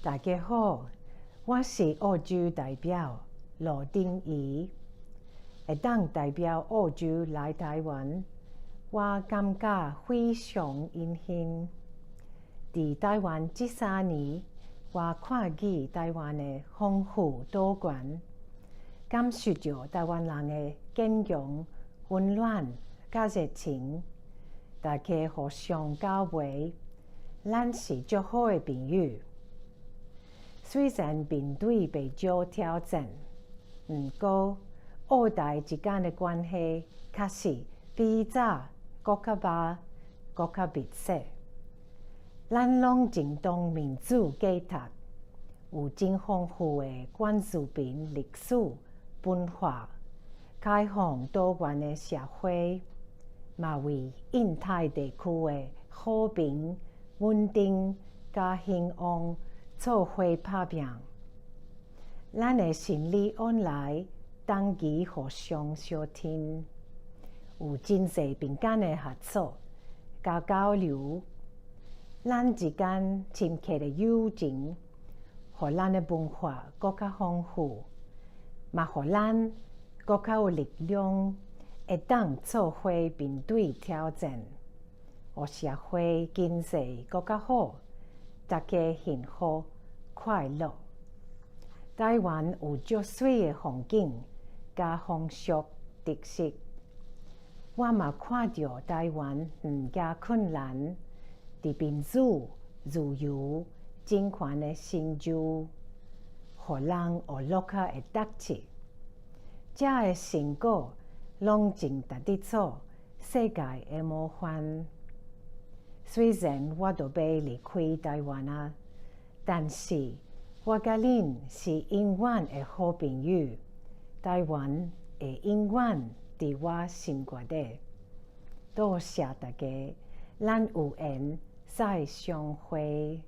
大家好，我是澳洲代表罗丁仪，会当代表澳洲来台湾，我感觉非常荣幸。伫台湾这3年，我看见台湾的丰富多元，感受到台湾人的坚强、温暖、甲热情，大家互相交陪，咱是足好的朋友。虽然面对不少挑战，不过澳台之间的关系确实比早搁较密、搁较密切。咱拢正当民主价值，有真丰富的原住民历史文化，开放多元的社会，嘛为印太地区的和平、稳定、甲兴旺做伙打拼。咱的心理往来长期互相相挺，有真侪频繁的合作、甲交流。咱之间深刻的友情，互咱的文化搁较丰富，嘛互咱搁较有力量，会当做伙面对挑战，互社会经济搁较好，大家幸福快乐。台湾有足水的风景甲风俗特色，我嘛看到台湾毋惊困难，伫民主、自由、人权的成就，互人学落较会踏实。这的成果拢正值伫做世界的模范。虽然我都要离开台湾啊，但是我甲恁是永远的好朋友。台湾会永远伫我心肝底。多谢大家，咱有缘再相会。